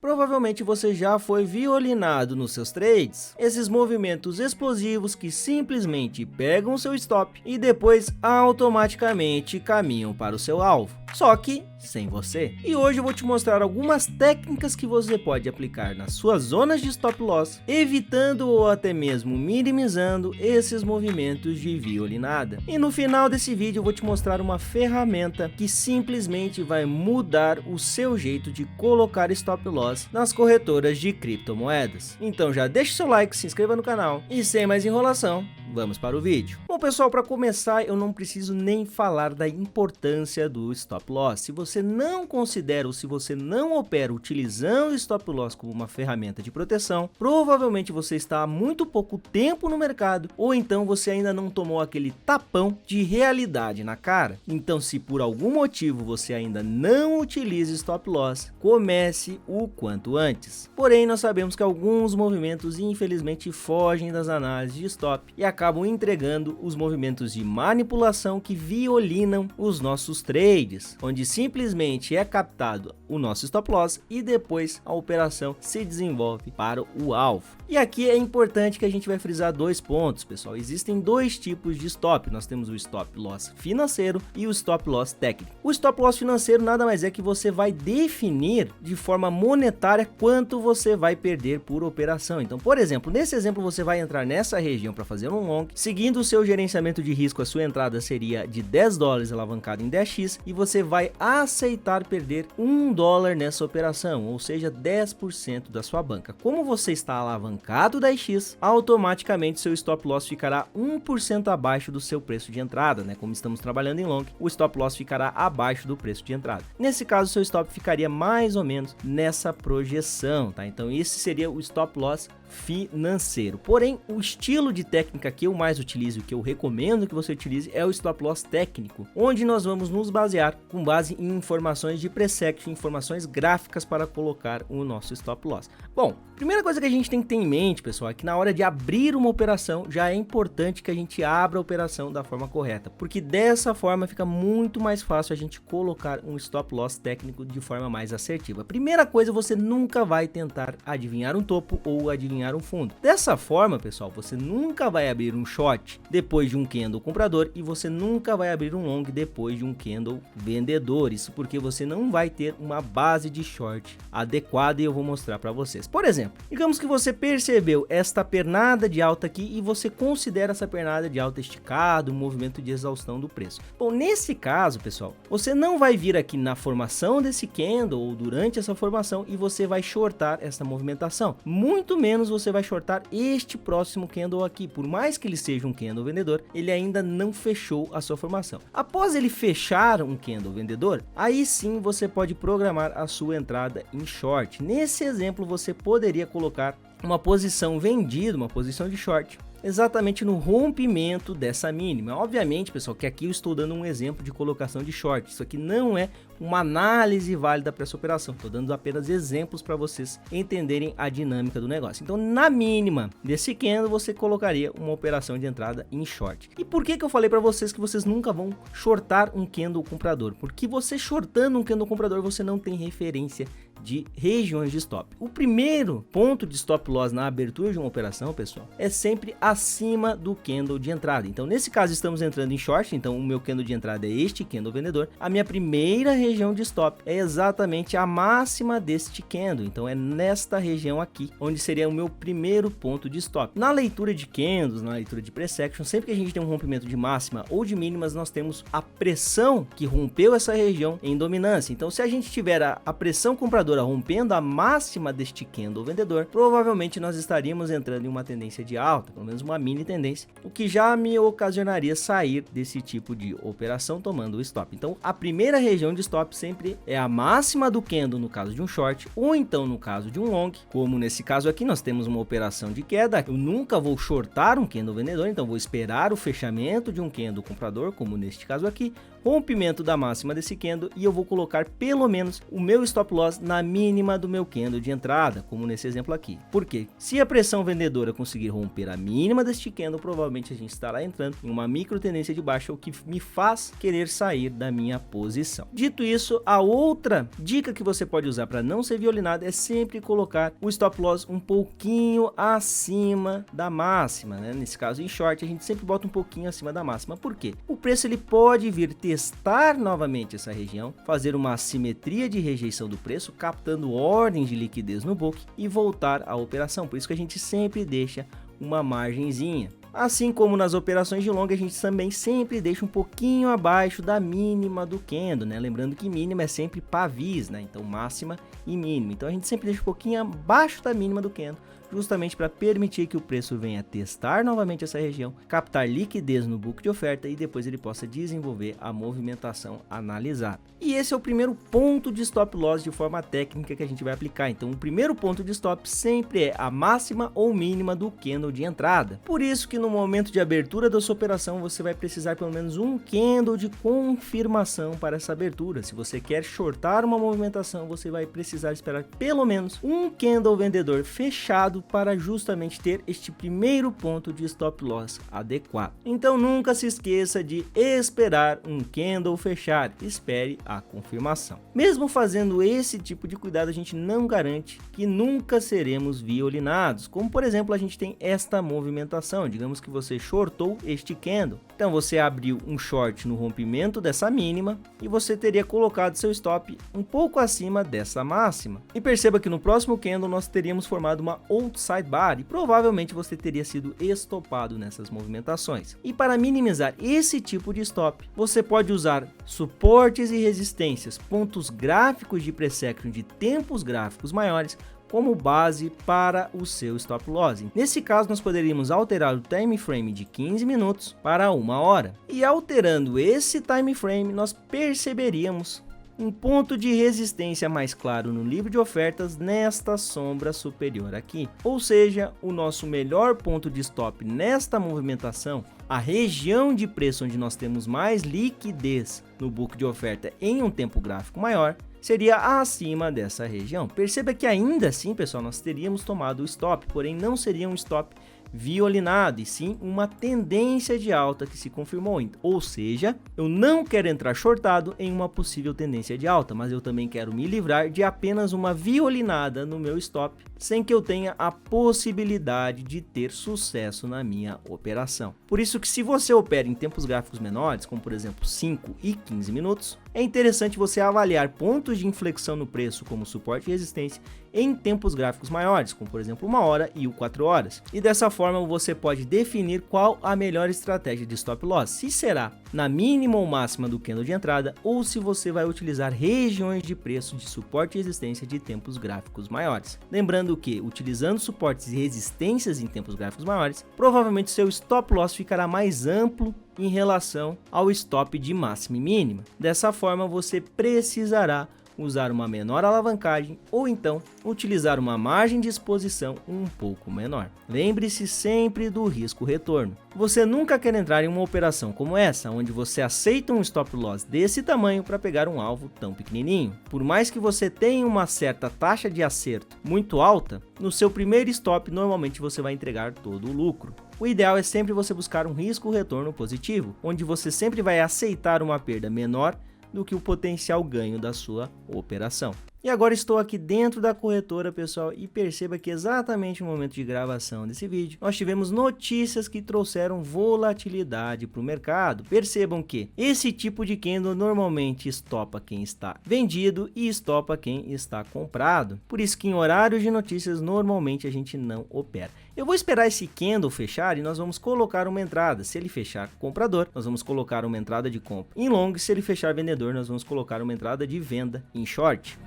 Provavelmente você já foi violinado nos seus trades, esses movimentos explosivos que simplesmente pegam o seu stop e depois automaticamente caminham para o seu alvo, só que sem você. E hoje eu vou te mostrar algumas técnicas que você pode aplicar nas suas zonas de stop loss, evitando ou até mesmo minimizando esses movimentos de violinada. E no final desse vídeo eu vou te mostrar uma ferramenta que simplesmente vai mudar o seu jeito de colocar stop loss nas corretoras de criptomoedas. Então já deixa o seu like, se inscreva no canal e sem mais enrolação, vamos para o vídeo. Bom pessoal, para começar eu não preciso nem falar da importância do stop loss. Se você não considera ou se você não opera utilizando o stop loss como uma ferramenta de proteção, provavelmente você está há muito pouco tempo no mercado ou então você ainda não tomou aquele tapão de realidade na cara. Então se por algum motivo você ainda não utiliza stop loss, comece o quanto antes. Porém, nós sabemos que alguns movimentos infelizmente fogem das análises de stop e acabam entregando os movimentos de manipulação que violinam os nossos trades, onde simplesmente é captado o nosso stop loss e depois a operação se desenvolve para o alvo. E aqui é importante que a gente vai frisar dois pontos, pessoal. Existem dois tipos de stop. Nós temos o stop loss financeiro e o stop loss técnico. O stop loss financeiro nada mais é que você vai definir de forma monetária quanto você vai perder por operação. Então, por exemplo, nesse exemplo você vai entrar nessa região para fazer um long, seguindo o seu gerenciamento de risco, a sua entrada seria de $10 alavancado em 10x e você vai aceitar perder $1 nessa operação, ou seja, 10% da sua banca. Como você está alavancado 10x, automaticamente seu stop loss ficará 1% abaixo do seu preço de entrada, né? Como estamos trabalhando em long, o stop loss ficará abaixo do preço de entrada. Nesse caso, seu stop ficaria mais ou menos nessa projeção, tá? Então esse seria o stop loss financeiro. Porém, o estilo de técnica que eu mais utilizo, que eu recomendo que você utilize, é o stop loss técnico, onde nós vamos nos basear com base em informações de pre-section, informações gráficas para colocar o nosso stop loss. Bom, primeira coisa que a gente tem que ter em mente, pessoal, é que na hora de abrir uma operação, já é importante que a gente abra a operação da forma correta, porque dessa forma fica muito mais fácil a gente colocar um stop loss técnico de forma mais assertiva. Primeira coisa, você nunca vai tentar adivinhar um topo ou adivinhar um fundo. Dessa forma, pessoal, você nunca vai abrir um short depois de um candle comprador e você nunca vai abrir um long depois de um candle vendedor. Isso porque você não vai ter uma base de short adequada e eu vou mostrar para vocês. Por exemplo, digamos que você percebeu esta pernada de alta aqui e você considera essa pernada de alta esticada, um movimento de exaustão do preço. Bom, nesse caso, pessoal, você não vai vir aqui na formação desse candle ou durante essa formação e você vai shortar essa movimentação. Muito menos você vai shortar este próximo candle aqui. Por mais que ele seja um candle vendedor, ele ainda não fechou a sua formação. Após ele fechar um candle vendedor, aí sim você pode programar a sua entrada em short. Nesse exemplo, você poderia colocar uma posição vendida, uma posição de short, exatamente no rompimento dessa mínima. Obviamente, pessoal, que aqui eu estou dando um exemplo de colocação de short. Isso aqui não é uma análise válida para essa operação. Estou dando apenas exemplos para vocês entenderem a dinâmica do negócio. Então, na mínima desse candle, você colocaria uma operação de entrada em short. E por que eu falei para vocês que vocês nunca vão shortar um candle comprador? Porque você shortando um candle comprador, você não tem referência de regiões de stop. O primeiro ponto de stop loss na abertura de uma operação, pessoal, é sempre acima do candle de entrada. Então, nesse caso, estamos entrando em short, então o meu candle de entrada é este candle vendedor. A minha primeira região de stop é exatamente a máxima deste candle, então é nesta região aqui, onde seria o meu primeiro ponto de stop. Na leitura de candles, na leitura de pre-section, sempre que a gente tem um rompimento de máxima ou de mínimas, nós temos a pressão que rompeu essa região em dominância. Então, se a gente tiver a pressão compradora rompendo a máxima deste candle vendedor, provavelmente nós estaríamos entrando em uma tendência de alta, pelo menos uma mini tendência, o que já me ocasionaria sair desse tipo de operação tomando o stop. Então, a primeira região de stop sempre é a máxima do candle no caso de um short, ou então no caso de um long, como nesse caso aqui nós temos uma operação de queda. Eu nunca vou shortar um candle vendedor, então vou esperar o fechamento de um candle comprador, como neste caso aqui, rompimento da máxima desse candle, e eu vou colocar pelo menos o meu stop loss na na mínima do meu candle de entrada, como nesse exemplo aqui. Por quê? Se a pressão vendedora conseguir romper a mínima deste candle, provavelmente a gente estará entrando em uma micro tendência de baixa, o que me faz querer sair da minha posição. Dito isso, a outra dica que você pode usar para não ser violinado é sempre colocar o stop loss um pouquinho acima da máxima, né? Nesse caso em short a gente sempre bota um pouquinho acima da máxima. Por quê? O preço ele pode vir testar novamente essa região, fazer uma assimetria de rejeição do preço, captando ordens de liquidez no book e voltar à operação. Por isso que a gente sempre deixa uma margenzinha. Assim como nas operações de longa, a gente também sempre deixa um pouquinho abaixo da mínima do candle, né? Lembrando que mínima é sempre pavis, né? Então máxima e mínima. Então a gente sempre deixa um pouquinho abaixo da mínima do candle, justamente para permitir que o preço venha testar novamente essa região, captar liquidez no book de oferta e depois ele possa desenvolver a movimentação analisada. E esse é o primeiro ponto de stop loss de forma técnica que a gente vai aplicar. Então o primeiro ponto de stop sempre é a máxima ou mínima do candle de entrada. Por isso que no momento de abertura da sua operação você vai precisar pelo menos um candle de confirmação para essa abertura. Se você quer shortar uma movimentação, você vai precisar esperar pelo menos um candle vendedor fechado para justamente ter este primeiro ponto de stop loss adequado. Então nunca se esqueça de esperar um candle fechar, espere a confirmação. Mesmo fazendo esse tipo de cuidado, a gente não garante que nunca seremos violinados, como por exemplo a gente tem esta movimentação. Digamos que você shortou este candle, então você abriu um short no rompimento dessa mínima e você teria colocado seu stop um pouco acima dessa máxima. E perceba que no próximo candle nós teríamos formado uma outside bar e provavelmente você teria sido estopado nessas movimentações. E para minimizar esse tipo de stop, você pode usar suportes e resistências, pontos gráficos de pre-action de tempos gráficos maiores como base para o seu stop loss. Nesse caso, nós poderíamos alterar o time frame de 15 minutos para 1 hora. E alterando esse time frame, nós perceberíamos um ponto de resistência mais claro no livro de ofertas nesta sombra superior aqui. Ou seja, o nosso melhor ponto de stop nesta movimentação, a região de preço onde nós temos mais liquidez no book de oferta em um tempo gráfico maior, seria acima dessa região. Perceba que ainda assim, pessoal, nós teríamos tomado o stop, porém não seria um stop violinado, e sim uma tendência de alta que se confirmou. Ou seja, eu não quero entrar shortado em uma possível tendência de alta, mas eu também quero me livrar de apenas uma violinada no meu stop, sem que eu tenha a possibilidade de ter sucesso na minha operação. Por isso que se você opera em tempos gráficos menores, como por exemplo 5 e 15 minutos, é interessante você avaliar pontos de inflexão no preço como suporte e resistência em tempos gráficos maiores, como por exemplo 1 hora e o 4 horas. E dessa forma você pode definir qual a melhor estratégia de stop loss, se será na mínima ou máxima do candle de entrada ou se você vai utilizar regiões de preço de suporte e resistência de tempos gráficos maiores. Lembrando que utilizando suportes e resistências em tempos gráficos maiores, provavelmente seu stop loss ficará mais amplo em relação ao stop de máxima e mínima. Dessa forma você precisará usar uma menor alavancagem ou então utilizar uma margem de exposição um pouco menor. Lembre-se sempre do risco retorno. Você nunca quer entrar em uma operação como essa, onde você aceita um stop loss desse tamanho para pegar um alvo tão pequenininho. Por mais que você tenha uma certa taxa de acerto muito alta, no seu primeiro stop normalmente você vai entregar todo o lucro. O ideal é sempre você buscar um risco retorno positivo, onde você sempre vai aceitar uma perda menor do que o potencial ganho da sua operação. E agora estou aqui dentro da corretora, pessoal, e perceba que exatamente no momento de gravação desse vídeo, nós tivemos notícias que trouxeram volatilidade para o mercado. Percebam que esse tipo de candle normalmente estopa quem está vendido e estopa quem está comprado. Por isso que em horários de notícias, normalmente a gente não opera. Eu vou esperar esse candle fechar e nós vamos colocar uma entrada. Se ele fechar comprador, nós vamos colocar uma entrada de compra em long. Se ele fechar vendedor, nós vamos colocar uma entrada de venda em short.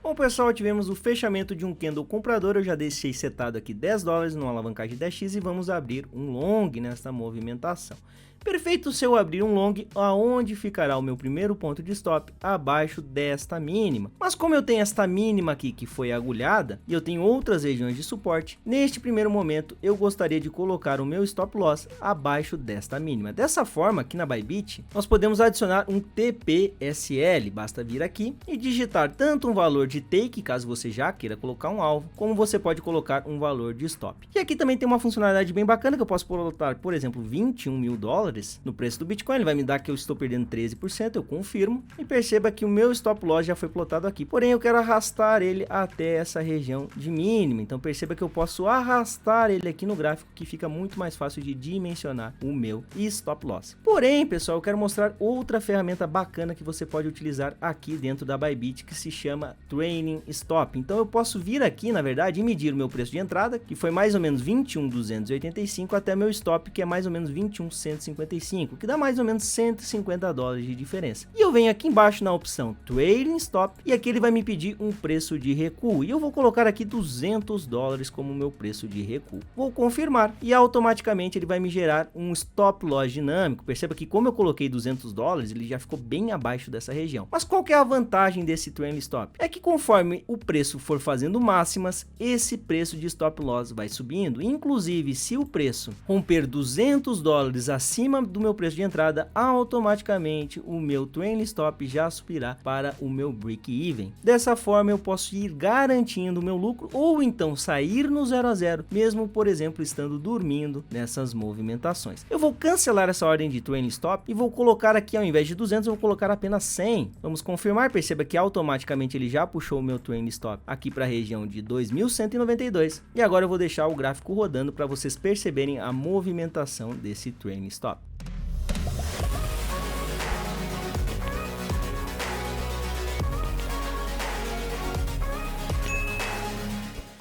Bom, pessoal, tivemos o fechamento de um candle comprador. Eu já deixei setado aqui $10 numa alavancagem 10x e vamos abrir um long nesta movimentação. Perfeito se eu abrir um long, aonde ficará o meu primeiro ponto de stop abaixo desta mínima. Mas como eu tenho esta mínima aqui que foi agulhada e eu tenho outras regiões de suporte, neste primeiro momento eu gostaria de colocar o meu stop loss abaixo desta mínima. Dessa forma, aqui na Bybit, nós podemos adicionar um TPSL. Basta vir aqui e digitar tanto um valor de take, caso você já queira colocar um alvo, como você pode colocar um valor de stop. E aqui também tem uma funcionalidade bem bacana que eu posso colocar, por exemplo, 21 mil dólares no preço do Bitcoin. Ele vai me dar que eu estou perdendo 13%, eu confirmo, e perceba que o meu stop loss já foi plotado aqui, porém eu quero arrastar ele até essa região de mínima. Então perceba que eu posso arrastar ele aqui no gráfico, que fica muito mais fácil de dimensionar o meu stop loss. Porém, pessoal, eu quero mostrar outra ferramenta bacana que você pode utilizar aqui dentro da Bybit, que se chama Trailing Stop. Então eu posso vir aqui, na verdade, e medir o meu preço de entrada, que foi mais ou menos 21.285, até meu stop, que é mais ou menos 21.155, que dá mais ou menos 150 dólares de diferença. E eu venho aqui embaixo na opção Trailing Stop, e aqui ele vai me pedir um preço de recuo, e eu vou colocar aqui 200 dólares como meu preço de recuo. Vou confirmar, e automaticamente ele vai me gerar um stop loss dinâmico. Perceba que como eu coloquei 200 dólares, ele já ficou bem abaixo dessa região. Mas qual que é a vantagem desse Trailing Stop? É que conforme o preço for fazendo máximas, esse preço de stop loss vai subindo. Inclusive, se o preço romper 200 dólares acima do meu preço de entrada, automaticamente o meu Trailing Stop já subirá para o meu break-even. Dessa forma, eu posso ir garantindo o meu lucro, ou então sair no 0 a 0, mesmo, por exemplo, estando dormindo nessas movimentações. Eu vou cancelar essa ordem de Trailing Stop e vou colocar aqui, ao invés de 200, eu vou colocar apenas 100. Vamos confirmar. Perceba que automaticamente ele já puxou o meu Trailing Stop aqui para a região de 2.192. E agora eu vou deixar o gráfico rodando para vocês perceberem a movimentação desse Trailing Stop.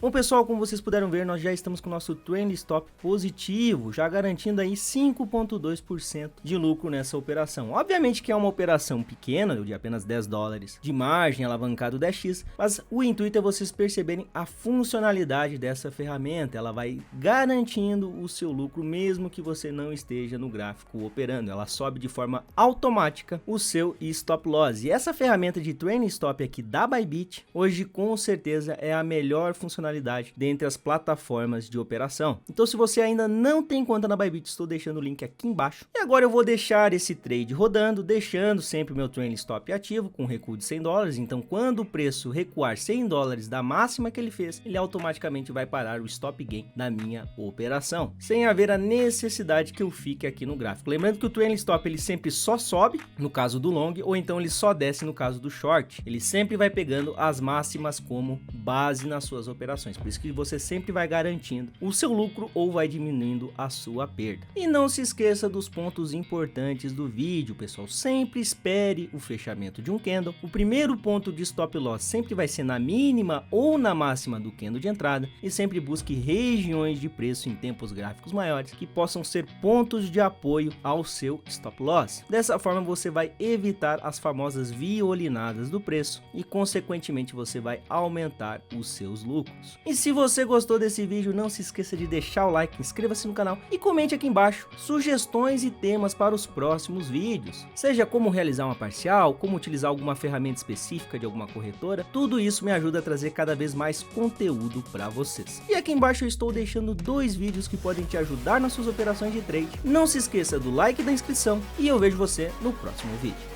Bom, pessoal, como vocês puderam ver, nós já estamos com o nosso Trailing Stop positivo, já garantindo aí 5,2% de lucro nessa operação. Obviamente que é uma operação pequena, de apenas 10 dólares de margem, alavancado 10x, mas o intuito é vocês perceberem a funcionalidade dessa ferramenta. Ela vai garantindo o seu lucro, mesmo que você não esteja no gráfico operando. Ela sobe de forma automática o seu stop loss. E essa ferramenta de Trailing Stop aqui da Bybit, hoje com certeza é a melhor funcionalidade dentre as plataformas de operação. Então, se você ainda não tem conta na Bybit, estou deixando o link aqui embaixo. E agora eu vou deixar esse trade rodando, deixando sempre o meu Trailing Stop ativo com recuo de 100 dólares. Então, quando o preço recuar 100 dólares da máxima que ele fez, ele automaticamente vai parar o stop gain da minha operação, sem haver a necessidade que eu fique aqui no gráfico. Lembrando que o Trailing Stop ele sempre só sobe no caso do long, ou então ele só desce no caso do short. Ele sempre vai pegando as máximas como base nas suas operações. Por isso que você sempre vai garantindo o seu lucro ou vai diminuindo a sua perda. E não se esqueça dos pontos importantes do vídeo, pessoal. Sempre espere o fechamento de um candle. O primeiro ponto de stop loss sempre vai ser na mínima ou na máxima do candle de entrada, e sempre busque regiões de preço em tempos gráficos maiores que possam ser pontos de apoio ao seu stop loss. Dessa forma você vai evitar as famosas violinadas do preço e consequentemente você vai aumentar os seus lucros. E se você gostou desse vídeo, não se esqueça de deixar o like, inscreva-se no canal e comente aqui embaixo sugestões e temas para os próximos vídeos. Seja como realizar uma parcial, como utilizar alguma ferramenta específica de alguma corretora, tudo isso me ajuda a trazer cada vez mais conteúdo para vocês. E aqui embaixo eu estou deixando 2 vídeos que podem te ajudar nas suas operações de trade. Não se esqueça do like e da inscrição e eu vejo você no próximo vídeo.